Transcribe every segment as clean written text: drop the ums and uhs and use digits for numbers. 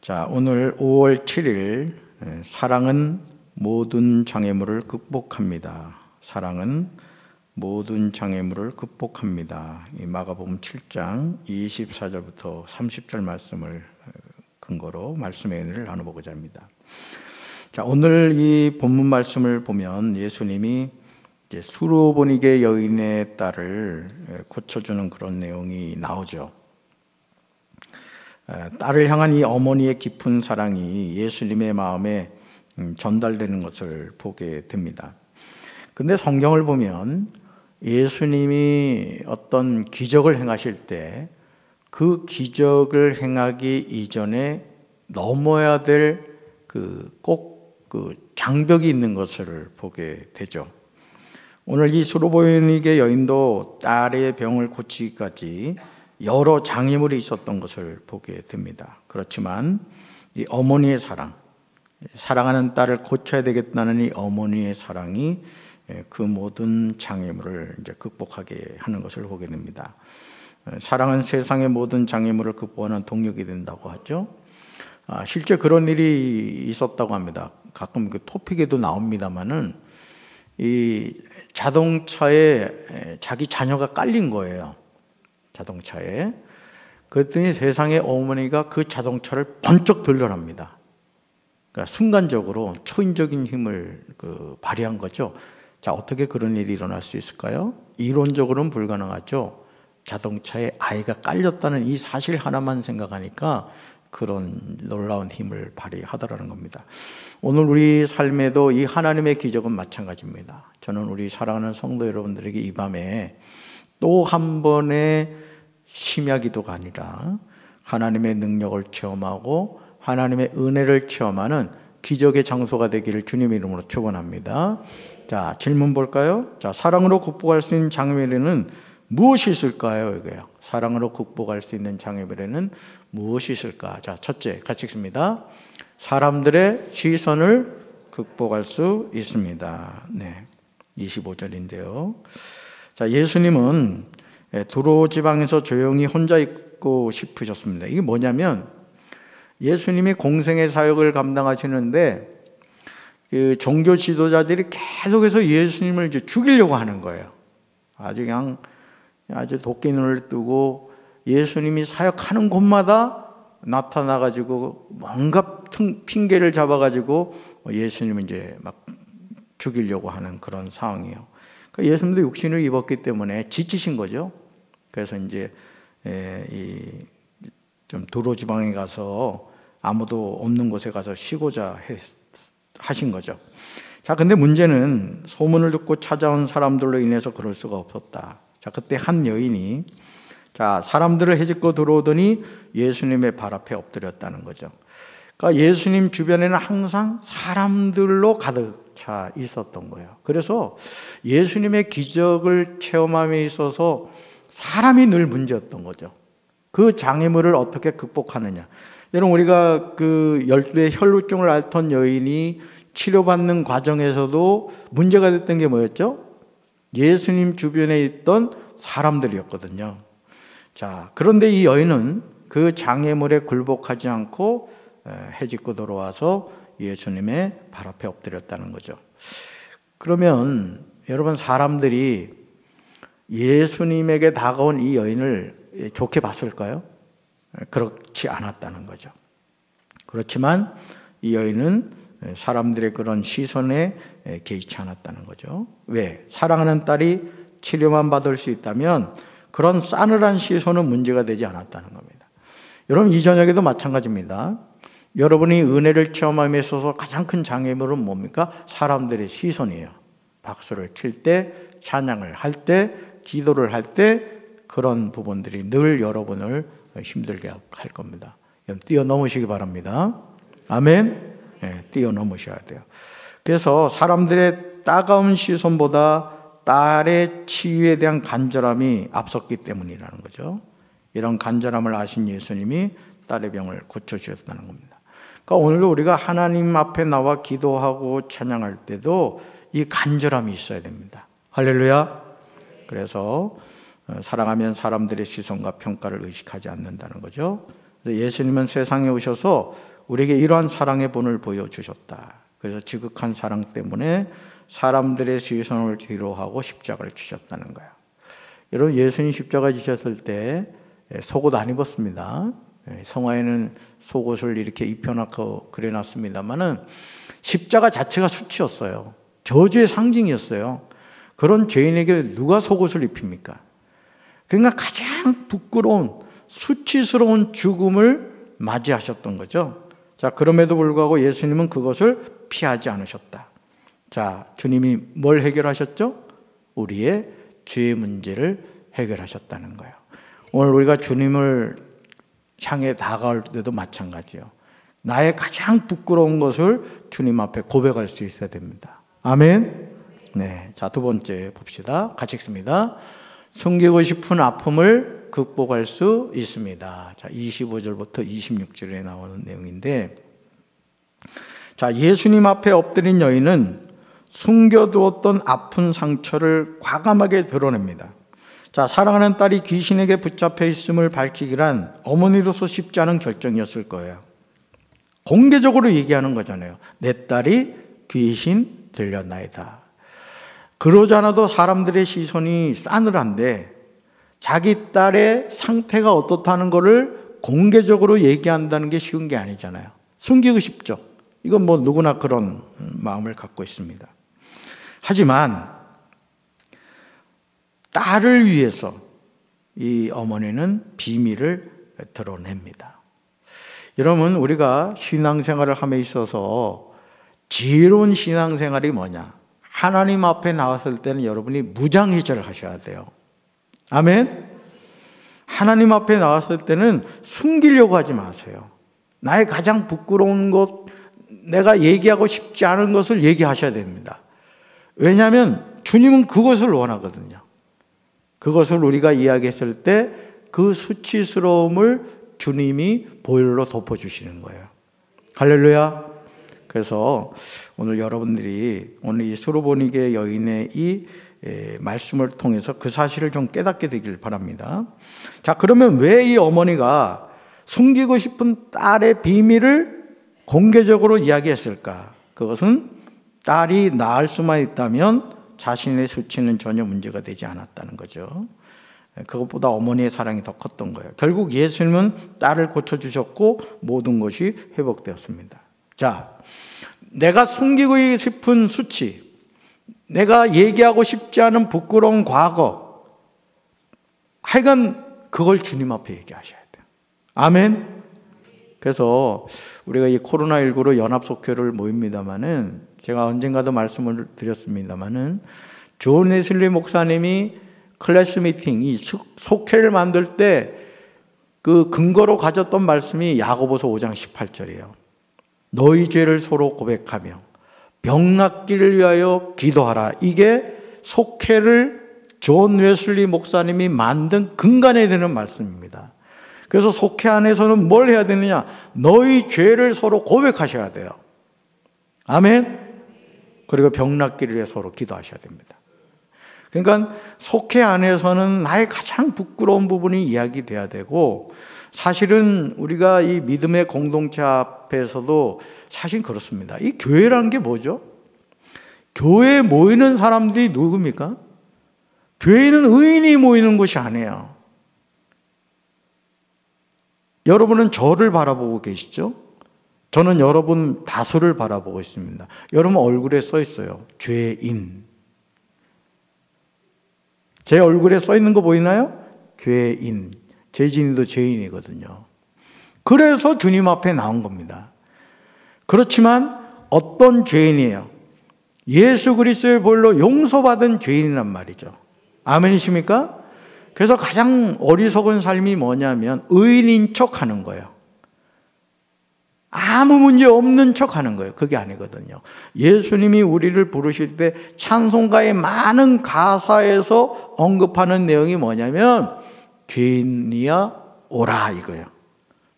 자, 오늘 5월 7일 사랑은 모든 장애물을 극복합니다. 사랑은 모든 장애물을 극복합니다. 이 마가복음 7장 24절부터 30절 말씀을 근거로 말씀의 은혜를 나눠보고자 합니다. 자, 오늘 이 본문 말씀을 보면 예수님이 이제 수로보니게 여인의 딸을 고쳐주는 그런 내용이 나오죠. 딸을 향한 이 어머니의 깊은 사랑이 예수님의 마음에 전달되는 것을 보게 됩니다. 근데 성경을 보면 예수님이 어떤 기적을 행하실 때 그 기적을 행하기 이전에 넘어야 될 꼭 장벽이 있는 것을 보게 되죠. 오늘 이 수로보니게 여인도 딸의 병을 고치기까지 여러 장애물이 있었던 것을 보게 됩니다. 그렇지만 이 어머니의 사랑하는 딸을 고쳐야 되겠다는 이 어머니의 사랑이 그 모든 장애물을 이제 극복하게 하는 것을 보게 됩니다. 사랑은 세상의 모든 장애물을 극복하는 동력이 된다고 하죠. 실제 그런 일이 있었다고 합니다. 가끔 그 토픽에도 나옵니다만은 이 자동차에 자기 자녀가 깔린 거예요. 자동차에. 그랬더니 세상의 어머니가 그 자동차를 번쩍 돌려납니다. 그러니까 순간적으로 초인적인 힘을 발휘한 거죠. 자, 어떻게 그런 일이 일어날 수 있을까요? 이론적으로는 불가능하죠. 자동차에 아이가 깔렸다는 이 사실 하나만 생각하니까 그런 놀라운 힘을 발휘하더라는 겁니다. 오늘 우리 삶에도 이 하나님의 기적은 마찬가지입니다. 저는 우리 사랑하는 성도 여러분들에게 이 밤에 또 한 번의 심야기도가 아니라 하나님의 능력을 체험하고 하나님의 은혜를 체험하는 기적의 장소가 되기를 주님 이름으로 축원합니다. 자, 질문 볼까요? 자, 사랑으로 극복할 수 있는 장애물에는 무엇이 있을까요? 이거요. 사랑으로 극복할 수 있는 장애물에는 무엇이 있을까? 자, 첫째, 같이 읽습니다. 사람들의 시선을 극복할 수 있습니다. 네, 25절인데요. 자, 예수님은 두로 지방에서 조용히 혼자 있고 싶으셨습니다. 이게 뭐냐면 예수님이 공생의 사역을 감당하시는데 그 종교 지도자들이 계속해서 예수님을 이제 죽이려고 하는 거예요. 아주 도끼눈을 뜨고 예수님이 사역하는 곳마다 나타나가지고 뭔가 핑계를 잡아가지고 예수님을 이제 막 죽이려고 하는 그런 상황이에요. 그러니까 예수님도 육신을 입었기 때문에 지치신 거죠. 그래서 이제 좀 도로 지방에 가서 아무도 없는 곳에 가서 쉬고자 하신 거죠. 자, 근데 문제는 소문을 듣고 찾아온 사람들로 인해서 그럴 수가 없었다. 자, 그때 한 여인이 사람들을 헤집고 들어오더니 예수님의 발 앞에 엎드렸다는 거죠. 그러니까 예수님 주변에는 항상 사람들로 가득 차 있었던 거예요. 그래서 예수님의 기적을 체험함에 있어서 사람이 늘 문제였던 거죠. 그 장애물을 어떻게 극복하느냐. 여러분, 우리가 그 12의 혈루증을 앓던 여인이 치료받는 과정에서도 문제가 됐던 게 뭐였죠? 예수님 주변에 있던 사람들이었거든요. 자, 그런데 이 여인은 그 장애물에 굴복하지 않고 헤집고 돌아와서 예수님의 발 앞에 엎드렸다는 거죠. 그러면 여러분, 사람들이 예수님에게 다가온 이 여인을 좋게 봤을까요? 그렇지 않았다는 거죠. 그렇지만 이 여인은 사람들의 그런 시선에 개의치 않았다는 거죠. 왜? 사랑하는 딸이 치료만 받을 수 있다면 그런 싸늘한 시선은 문제가 되지 않았다는 겁니다. 여러분, 이 저녁에도 마찬가지입니다. 여러분이 은혜를 체험함에 있어서 가장 큰 장애물은 뭡니까? 사람들의 시선이에요. 박수를 칠 때, 찬양을 할 때, 기도를 할 때 그런 부분들이 늘 여러분을 힘들게 할 겁니다. 뛰어넘으시기 바랍니다. 아멘. 네, 뛰어넘으셔야 돼요. 그래서 사람들의 따가운 시선보다 딸의 치유에 대한 간절함이 앞섰기 때문이라는 거죠. 이런 간절함을 아신 예수님이 딸의 병을 고쳐주셨다는 겁니다. 그러니까 오늘도 우리가 하나님 앞에 나와 기도하고 찬양할 때도 이 간절함이 있어야 됩니다. 할렐루야. 그래서 사랑하면 사람들의 시선과 평가를 의식하지 않는다는 거죠. 예수님은 세상에 오셔서 우리에게 이러한 사랑의 본을 보여주셨다. 그래서 지극한 사랑 때문에 사람들의 시선을 뒤로하고 십자가를 지셨다는 거예요. 여러분, 예수님 십자가 지셨을 때 속옷 안 입었습니다. 성화에는 속옷을 이렇게 입혀놓고 그려놨습니다만은 십자가 자체가 수치였어요. 저주의 상징이었어요. 그런 죄인에게 누가 속옷을 입힙니까? 그러니까 가장 부끄러운 수치스러운 죽음을 맞이하셨던 거죠. 자, 그럼에도 불구하고 예수님은 그것을 피하지 않으셨다. 자, 주님이 뭘 해결하셨죠? 우리의 죄의 문제를 해결하셨다는 거예요. 오늘 우리가 주님을 향해 다가올 때도 마찬가지예요. 나의 가장 부끄러운 것을 주님 앞에 고백할 수 있어야 됩니다. 아멘. 네, 자, 두 번째 봅시다. 같이 읽습니다. 숨기고 싶은 아픔을 극복할 수 있습니다. 자, 25절부터 26절에 나오는 내용인데, 자, 예수님 앞에 엎드린 여인은 숨겨두었던 아픈 상처를 과감하게 드러냅니다. 자, 사랑하는 딸이 귀신에게 붙잡혀 있음을 밝히기란 어머니로서 쉽지 않은 결정이었을 거예요. 공개적으로 얘기하는 거잖아요. 내 딸이 귀신 들렸나이다. 그러지 않아도 사람들의 시선이 싸늘한데 자기 딸의 상태가 어떻다는 것을 공개적으로 얘기한다는 게 쉬운 게 아니잖아요. 숨기고 싶죠. 이건 뭐 누구나 그런 마음을 갖고 있습니다. 하지만 딸을 위해서 이 어머니는 비밀을 드러냅니다. 여러분, 우리가 신앙생활을 함에 있어서 지혜로운 신앙생활이 뭐냐? 하나님 앞에 나왔을 때는 여러분이 무장해제를 하셔야 돼요. 아멘? 하나님 앞에 나왔을 때는 숨기려고 하지 마세요. 나의 가장 부끄러운 것, 내가 얘기하고 싶지 않은 것을 얘기하셔야 됩니다. 왜냐하면 주님은 그것을 원하거든요. 그것을 우리가 이야기했을 때 그 수치스러움을 주님이 보혈로 덮어주시는 거예요. 할렐루야. 그래서 오늘 여러분들이 오늘 이 수르보니게 여인의 이 말씀을 통해서 그 사실을 좀 깨닫게 되길 바랍니다. 자, 그러면 왜 이 어머니가 숨기고 싶은 딸의 비밀을 공개적으로 이야기했을까? 그것은 딸이 낳을 수만 있다면 자신의 수치는 전혀 문제가 되지 않았다는 거죠. 그것보다 어머니의 사랑이 더 컸던 거예요. 결국 예수님은 딸을 고쳐주셨고 모든 것이 회복되었습니다. 자, 내가 숨기고 싶은 수치, 내가 얘기하고 싶지 않은 부끄러운 과거, 하여간 그걸 주님 앞에 얘기하셔야 돼요. 아멘. 그래서 우리가 이 코로나19로 연합속회를 모입니다만은 제가 언젠가도 말씀을 드렸습니다만은 존 웨슬리 목사님이 클래스 미팅, 이 속회를 만들 때 그 근거로 가졌던 말씀이 야고보서 5장 18절이에요. 너희 죄를 서로 고백하며 병낫기를 위하여 기도하라. 이게 속회를 존 웨슬리 목사님이 만든 근간에 되는 말씀입니다. 그래서 속회 안에서는 뭘 해야 되느냐? 너희 죄를 서로 고백하셔야 돼요. 아멘. 그리고 병낫기를 위해 서로 기도하셔야 됩니다. 그러니까 속회 안에서는 나의 가장 부끄러운 부분이 이야기돼야 되고, 사실은 우리가 이 믿음의 공동체 앞에서도 사실 그렇습니다. 이 교회란 게 뭐죠? 교회에 모이는 사람들이 누굽니까? 교회는 의인이 모이는 곳이 아니에요. 여러분은 저를 바라보고 계시죠? 저는 여러분 다수를 바라보고 있습니다. 여러분 얼굴에 써 있어요. 죄인. 제 얼굴에 써 있는 거 보이나요? 죄인. 죄진이도 죄인이거든요. 그래서 주님 앞에 나온 겁니다. 그렇지만 어떤 죄인이에요? 예수 그리스도의 보혈로 용서받은 죄인이란 말이죠. 아멘이십니까? 그래서 가장 어리석은 삶이 뭐냐면 의인인 척 하는 거예요. 아무 문제 없는 척 하는 거예요. 그게 아니거든요. 예수님이 우리를 부르실 때 찬송가의 많은 가사에서 언급하는 내용이 뭐냐면 죄인이야 오라 이거예요.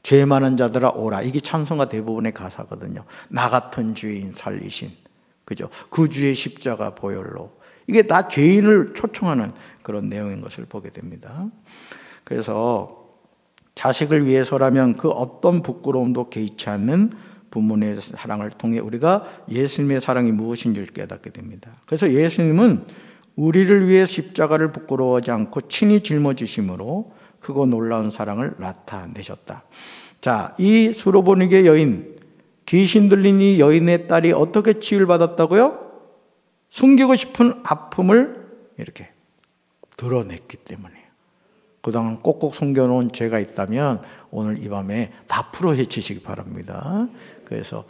죄 많은 자들아 오라. 이게 찬송가 대부분의 가사거든요. 나 같은 죄인 살리신, 그죠? 그 주의 십자가 보혈로. 이게 다 죄인을 초청하는 그런 내용인 것을 보게 됩니다. 그래서 자식을 위해서라면 그 어떤 부끄러움도 개의치 않는 부모의 사랑을 통해 우리가 예수님의 사랑이 무엇인지를 깨닫게 됩니다. 그래서 예수님은 우리를 위해 십자가를 부끄러워하지 않고 친히 짊어지심으로 크고 놀라운 사랑을 나타내셨다. 자, 이 수로보니게 여인, 귀신 들린 이 여인의 딸이 어떻게 치유를 받았다고요? 숨기고 싶은 아픔을 이렇게 드러냈기 때문이에요. 그동안 꼭꼭 숨겨놓은 죄가 있다면 오늘 이 밤에 다 풀어헤치시기 바랍니다. 그래서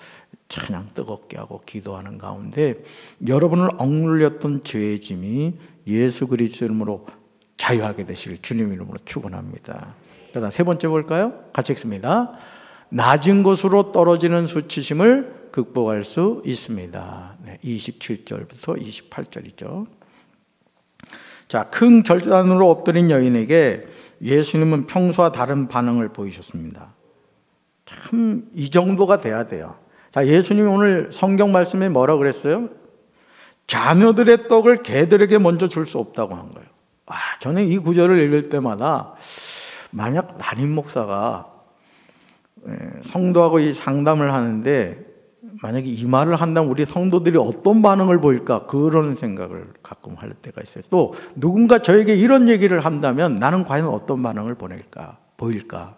찬양 뜨겁게 하고 기도하는 가운데 여러분을 억눌렸던 죄의 짐이 예수 그리스도 이름으로 자유하게 되시길 주님 이름으로 축원합니다. 그다음 세 번째 볼까요? 같이 읽습니다. 낮은 곳으로 떨어지는 수치심을 극복할 수 있습니다. 27절부터 28절이죠. 자, 큰 결단으로 엎드린 여인에게 예수님은 평소와 다른 반응을 보이셨습니다. 참 이 정도가 돼야 돼요. 자, 예수님이 오늘 성경 말씀에 뭐라 그랬어요? 자녀들의 떡을 개들에게 먼저 줄 수 없다고 한 거예요. 저는 이 구절을 읽을 때마다 만약 담임 목사가 성도하고 이 상담을 하는데 만약에 이 말을 한다면 우리 성도들이 어떤 반응을 보일까 그런 생각을 가끔 할 때가 있어요. 또 누군가 저에게 이런 얘기를 한다면 나는 과연 어떤 반응을 보일까?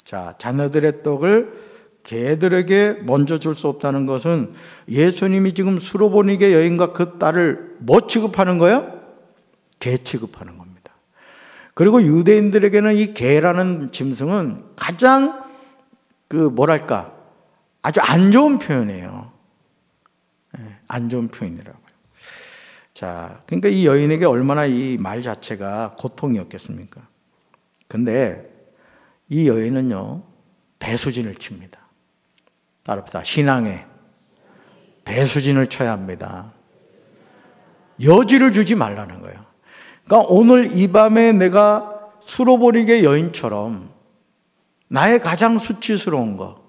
자, 자녀들의 떡을 개들에게 먼저 줄 수 없다는 것은 예수님이 지금 수로보니게 여인과 그 딸을 뭐 취급하는 거예요? 개 취급하는 겁니다. 그리고 유대인들에게는 이 개라는 짐승은 가장 아주 안 좋은 표현이에요. 안 좋은 표현이라고요. 자, 그러니까 이 여인에게 얼마나 이 말 자체가 고통이었겠습니까? 근데 이 여인은요, 배수진을 칩니다. 따릅니다. 신앙에 배수진을 쳐야 합니다. 여지를 주지 말라는 거예요. 그러니까 오늘 이 밤에 내가 수로보니게 여인처럼 나의 가장 수치스러운 것,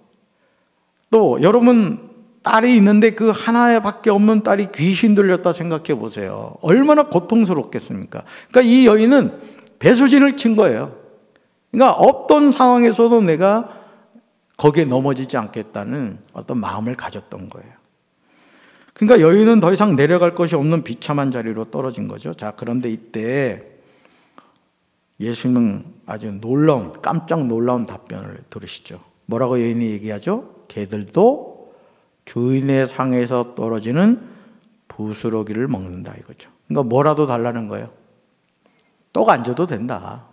또 여러분 딸이 있는데 그 하나밖에 없는 딸이 귀신 들렸다 생각해 보세요. 얼마나 고통스럽겠습니까? 그러니까 이 여인은 배수진을 친 거예요. 그러니까 어떤 상황에서도 내가 거기에 넘어지지 않겠다는 어떤 마음을 가졌던 거예요. 그러니까 여인은 더 이상 내려갈 것이 없는 비참한 자리로 떨어진 거죠. 자, 그런데 이때 예수님은 아주 깜짝 놀라운 답변을 들으시죠. 뭐라고 여인이 얘기하죠? 개들도 주인의 상에서 떨어지는 부스러기를 먹는다 이거죠. 그러니까 뭐라도 달라는 거예요. 떡 안 줘도 된다.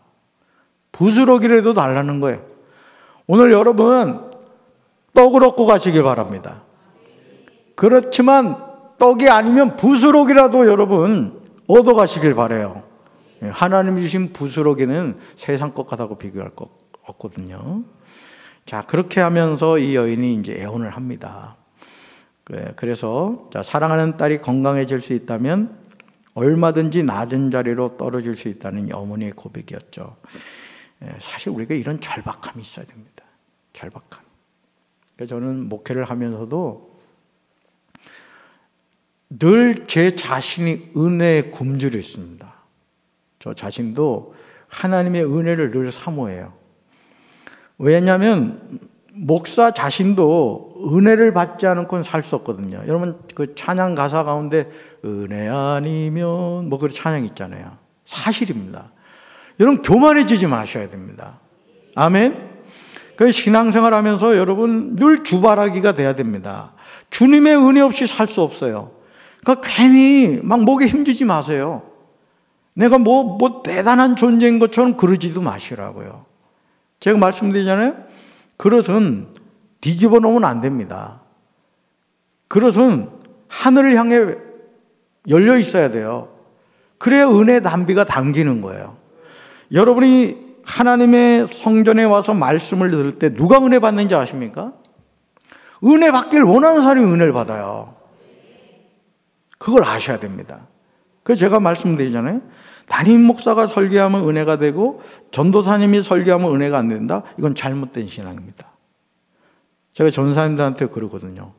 부스러기라도 달라는 거예요. 오늘 여러분 떡을 얻고 가시길 바랍니다. 그렇지만 떡이 아니면 부스러기라도 여러분 얻어 가시길 바라요. 하나님이 주신 부스러기는 세상 것하고 비교할 것 없거든요. 자, 그렇게 하면서 이 여인이 이제 애원을 합니다. 그래서 자, 사랑하는 딸이 건강해질 수 있다면 얼마든지 낮은 자리로 떨어질 수 있다는 어머니의 고백이었죠. 사실 우리가 이런 절박함이 있어야 됩니다. 절박함. 그래서 저는 목회를 하면서도 늘 제 자신이 은혜에 굶주려 있습니다. 저 자신도 하나님의 은혜를 늘 사모해요. 왜냐하면 목사 자신도 은혜를 받지 않고는 살 수 없거든요. 여러분 그 찬양 가사 가운데 은혜 아니면 뭐 그런 찬양 있잖아요. 사실입니다. 여러분 교만해지지 마셔야 됩니다. 아멘. 그 신앙생활 하면서 여러분 늘 주바라기가 돼야 됩니다. 주님의 은혜 없이 살 수 없어요. 그러니까 괜히 막 목에 힘주지 마세요. 내가 뭐 대단한 존재인 것처럼 그러지도 마시라고요. 제가 말씀드리잖아요. 그릇은 뒤집어 놓으면 안 됩니다. 그릇은 하늘을 향해 열려 있어야 돼요. 그래야 은혜 담비가 담기는 거예요. 여러분이 하나님의 성전에 와서 말씀을 들을 때 누가 은혜 받는지 아십니까? 은혜 받기를 원하는 사람이 은혜를 받아요. 그걸 아셔야 됩니다. 그래서 제가 말씀드리잖아요. 담임 목사가 설교하면 은혜가 되고 전도사님이 설교하면 은혜가 안 된다? 이건 잘못된 신앙입니다. 제가 전도사님들한테 그러거든요.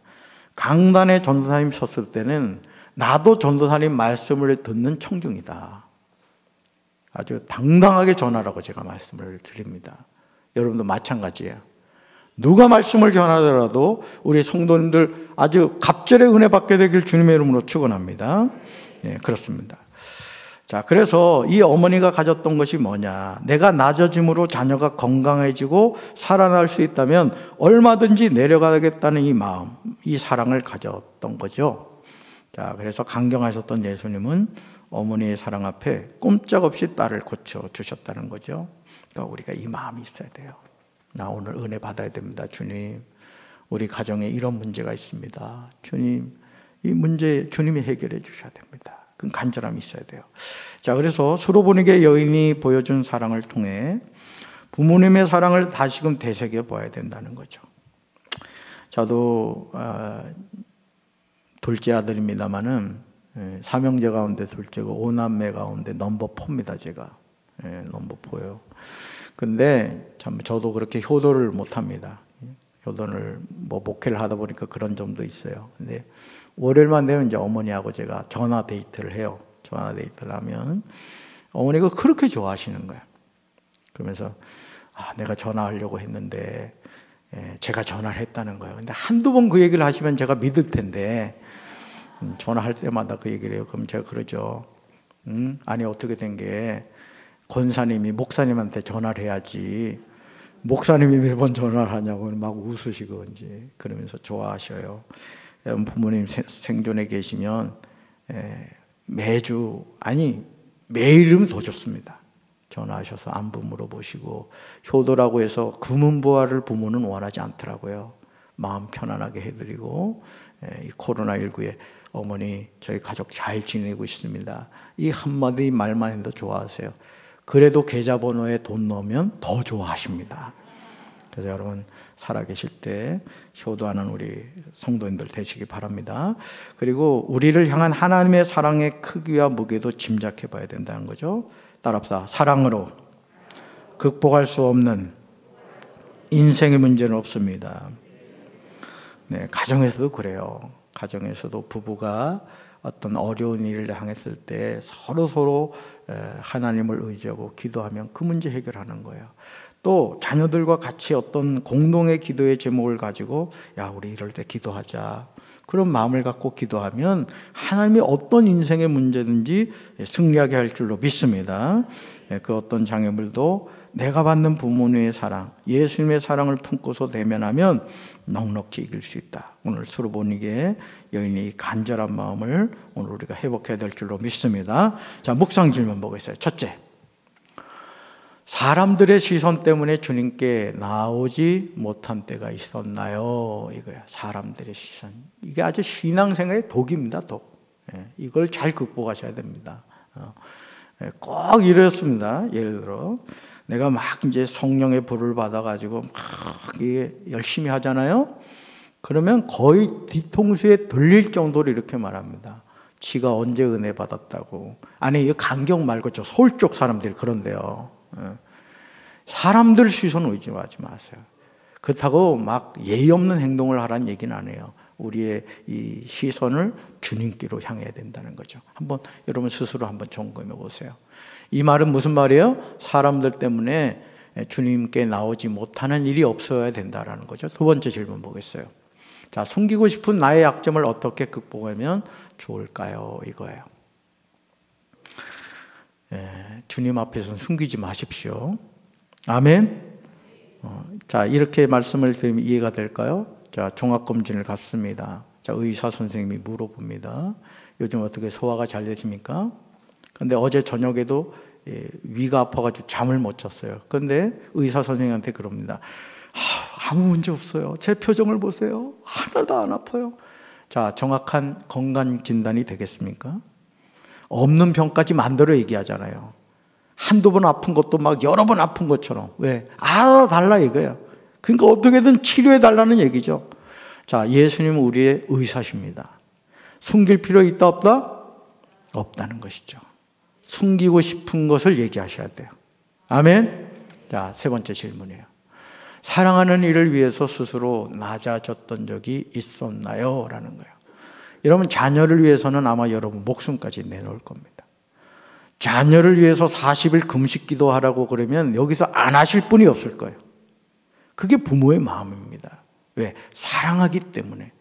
강단에 전도사님 섰을 때는 나도 전도사님 말씀을 듣는 청중이다. 아주 당당하게 전하라고 제가 말씀을 드립니다. 여러분도 마찬가지예요. 누가 말씀을 전하더라도 우리 성도님들 아주 갑절의 은혜 받게 되길 주님의 이름으로 축원합니다. 네, 그렇습니다. 자, 그래서 이 어머니가 가졌던 것이 뭐냐? 내가 낮아짐으로 자녀가 건강해지고 살아날 수 있다면 얼마든지 내려가겠다는 이 마음, 이 사랑을 가졌던 거죠. 자, 그래서 강경하셨던 예수님은 어머니의 사랑 앞에 꼼짝없이 딸을 고쳐주셨다는 거죠. 그러니까 우리가 이 마음이 있어야 돼요. 나 오늘 은혜 받아야 됩니다. 주님, 우리 가정에 이런 문제가 있습니다. 주님, 이 문제 주님이 해결해 주셔야 됩니다. 그 간절함이 있어야 돼요. 자, 그래서 수로보니게 여인이 보여준 사랑을 통해 부모님의 사랑을 다시금 되새겨 봐야 된다는 거죠. 저도 둘째 아들입니다마는 삼형제 가운데 둘째고 오남매 가운데 넘버 4입니다. 제가 넘버 4예요. 근데 참 저도 그렇게 효도를 못합니다. 효도를 목회를 하다 보니까 그런 점도 있어요. 근데 월요일만 되면 이제 어머니하고 제가 전화 데이트를 해요. 전화 데이트를 하면 어머니가 그렇게 좋아하시는 거예요. 그러면서 내가 전화하려고 했는데 제가 전화를 했다는 거예요. 근데 한두 번 그 얘기를 하시면 제가 믿을 텐데 전화할 때마다 그 얘기를 해요. 그럼 제가 그러죠. 아니 어떻게 된 게 권사님이 목사님한테 전화를 해야지 목사님이 매번 전화를 하냐고 막 웃으시고 이제 그러면서 좋아하셔요. 여러분 부모님 생존에 계시면 매주 아니 매일이면 더 좋습니다. 전화하셔서 안부 물어보시고 효도라고 해서 금은부화를 부모는 원하지 않더라고요. 마음 편안하게 해드리고 이 코로나19에 어머니 저희 가족 잘 지내고 있습니다. 이 한마디 말만 해도 좋아하세요. 그래도 계좌번호에 돈 넣으면 더 좋아하십니다. 그래서 여러분 살아계실 때 효도하는 우리 성도님들 되시기 바랍니다. 그리고 우리를 향한 하나님의 사랑의 크기와 무게도 짐작해 봐야 된다는 거죠. 따라합시다. 사랑으로 극복할 수 없는 인생의 문제는 없습니다. 네, 가정에서도 그래요. 가정에서도 부부가 어떤 어려운 일을 당했을 때 서로 하나님을 의지하고 기도하면 그 문제 해결하는 거예요. 또 자녀들과 같이 어떤 공동의 기도의 제목을 가지고 우리 이럴 때 기도하자. 그런 마음을 갖고 기도하면 하나님이 어떤 인생의 문제든지 승리하게 할 줄로 믿습니다. 그 어떤 장애물도 내가 받는 부모님의 사랑, 예수님의 사랑을 품고서 대면하면 넉넉히 이길 수 있다. 오늘 수로보니게 여인이 간절한 마음을 오늘 우리가 회복해야 될 줄로 믿습니다. 자, 묵상 질문 보겠어요. 첫째, 사람들의 시선 때문에 주님께 나오지 못한 때가 있었나요? 이거야. 사람들의 시선. 이게 아주 신앙생활의 독입니다. 독. 이걸 잘 극복하셔야 됩니다. 꼭 이랬습니다. 예를 들어 내가 막 이제 성령의 불을 받아가지고 막 열심히 하잖아요. 그러면 거의 뒤통수에 들릴 정도로 이렇게 말합니다. 지가 언제 은혜 받았다고. 아니 이 강경 말고 저 서울 쪽 사람들이 그런데요. 사람들 시선 의지하지 마세요. 그렇다고 막 예의 없는 행동을 하라는 얘기는 안 해요. 우리의 이 시선을 주님께로 향해야 된다는 거죠. 한번 여러분 스스로 한번 점검해 보세요. 이 말은 무슨 말이에요? 사람들 때문에 주님께 나오지 못하는 일이 없어야 된다는 거죠. 두 번째 질문 보겠어요. 자, 숨기고 싶은 나의 약점을 어떻게 극복하면 좋을까요? 이거예요. 주님 앞에서는 숨기지 마십시오. 아멘. 자, 이렇게 말씀을 드리면 이해가 될까요? 자, 종합검진을 갔습니다. 자, 의사 선생님이 물어봅니다. 요즘 어떻게 소화가 잘 되십니까? 근데 어제 저녁에도 위가 아파가지고 잠을 못 잤어요. 근데 의사 선생님한테 그럽니다. 아무 문제 없어요. 제 표정을 보세요. 하나도 안 아파요. 자, 정확한 건강 진단이 되겠습니까? 없는 병까지 만들어 얘기하잖아요. 한두 번 아픈 것도 막 여러 번 아픈 것처럼. 왜? 달라 이거예요. 그러니까 어떻게든 치료해 달라는 얘기죠. 자, 예수님은 우리의 의사십니다. 숨길 필요 있다 없다? 없다는 것이죠. 숨기고 싶은 것을 얘기하셔야 돼요. 아멘. 자, 세 번째 질문이에요. 사랑하는 이를 위해서 스스로 낮아졌던 적이 있었나요? 라는 거예요. 여러분 자녀를 위해서는 아마 여러분 목숨까지 내놓을 겁니다. 자녀를 위해서 40일 금식 기도하라고 그러면 여기서 안 하실 분이 없을 거예요. 그게 부모의 마음입니다. 왜? 사랑하기 때문에.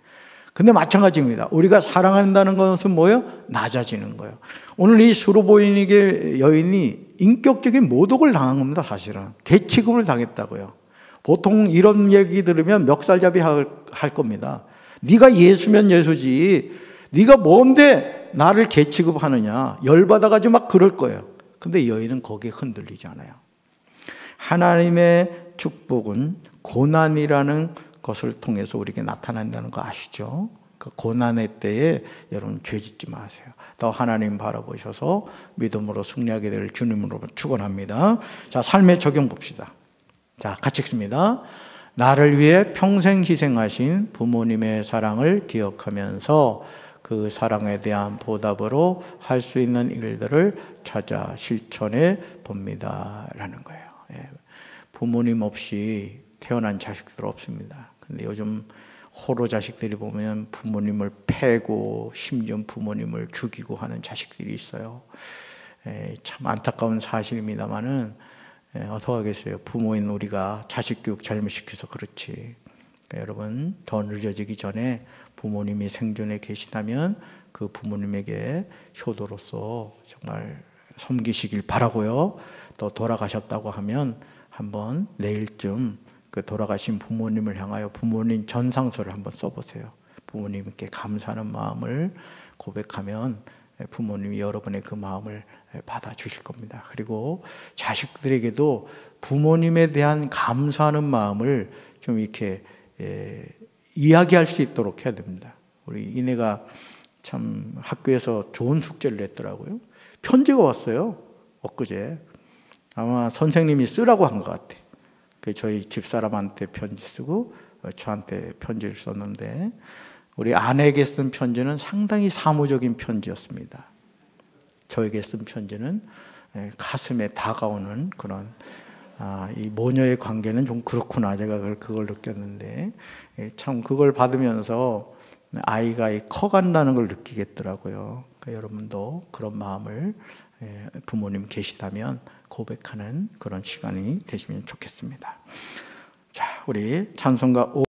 근데 마찬가지입니다. 우리가 사랑한다는 것은 뭐예요? 낮아지는 거예요. 오늘 이 수로보이니게 여인이 인격적인 모독을 당한 겁니다. 사실은 개취급을 당했다고요. 보통 이런 얘기 들으면 멱살잡이 할 겁니다. 네가 예수면 예수지, 네가 뭔데 나를 개취급하느냐, 열받아가지고 막 그럴 거예요. 근데 여인은 거기에 흔들리지 않아요. 하나님의 축복은 고난이라는 것을 통해서 우리에게 나타난다는 거 아시죠? 그 고난의 때에 여러분 죄짓지 마세요. 더 하나님 바라보셔서 믿음으로 승리하게 될 주님으로 축원합니다. 자, 삶의 적용 봅시다. 자, 같이 읽습니다. 나를 위해 평생 희생하신 부모님의 사랑을 기억하면서 그 사랑에 대한 보답으로 할 수 있는 일들을 찾아 실천해 봅니다. 라는 거예요. 예. 부모님 없이 태어난 자식들 없습니다. 근데 요즘 호로 자식들이 보면 부모님을 패고 심지어 부모님을 죽이고 하는 자식들이 있어요. 참 안타까운 사실입니다만은 어떡하겠어요. 부모인 우리가 자식 교육 잘못시켜서 그렇지. 그러니까 여러분, 더 늦어지기 전에 부모님이 생존에 계시다면 그 부모님에게 효도로서 정말 섬기시길 바라고요. 또 돌아가셨다고 하면 한번 내일쯤 그 돌아가신 부모님을 향하여 부모님 전상서를 한번 써보세요. 부모님께 감사하는 마음을 고백하면 부모님이 여러분의 그 마음을 받아주실 겁니다. 그리고 자식들에게도 부모님에 대한 감사하는 마음을 좀 이렇게 이야기할 수 있도록 해야 됩니다. 우리 이내가 참 학교에서 좋은 숙제를 냈더라고요. 편지가 왔어요. 엊그제. 아마 선생님이 쓰라고 한 것 같아. 저희 집사람한테 편지 쓰고 저한테 편지를 썼는데 우리 아내에게 쓴 편지는 상당히 사무적인 편지였습니다. 저에게 쓴 편지는 가슴에 다가오는 그런 이 모녀의 관계는 좀 그렇구나, 제가 그걸 느꼈는데 참 그걸 받으면서 아이가 커간다는 걸 느끼겠더라고요. 그러니까 여러분도 그런 마음을 부모님 계시다면 고백하는 그런 시간이 되시면 좋겠습니다. 자, 우리 찬송가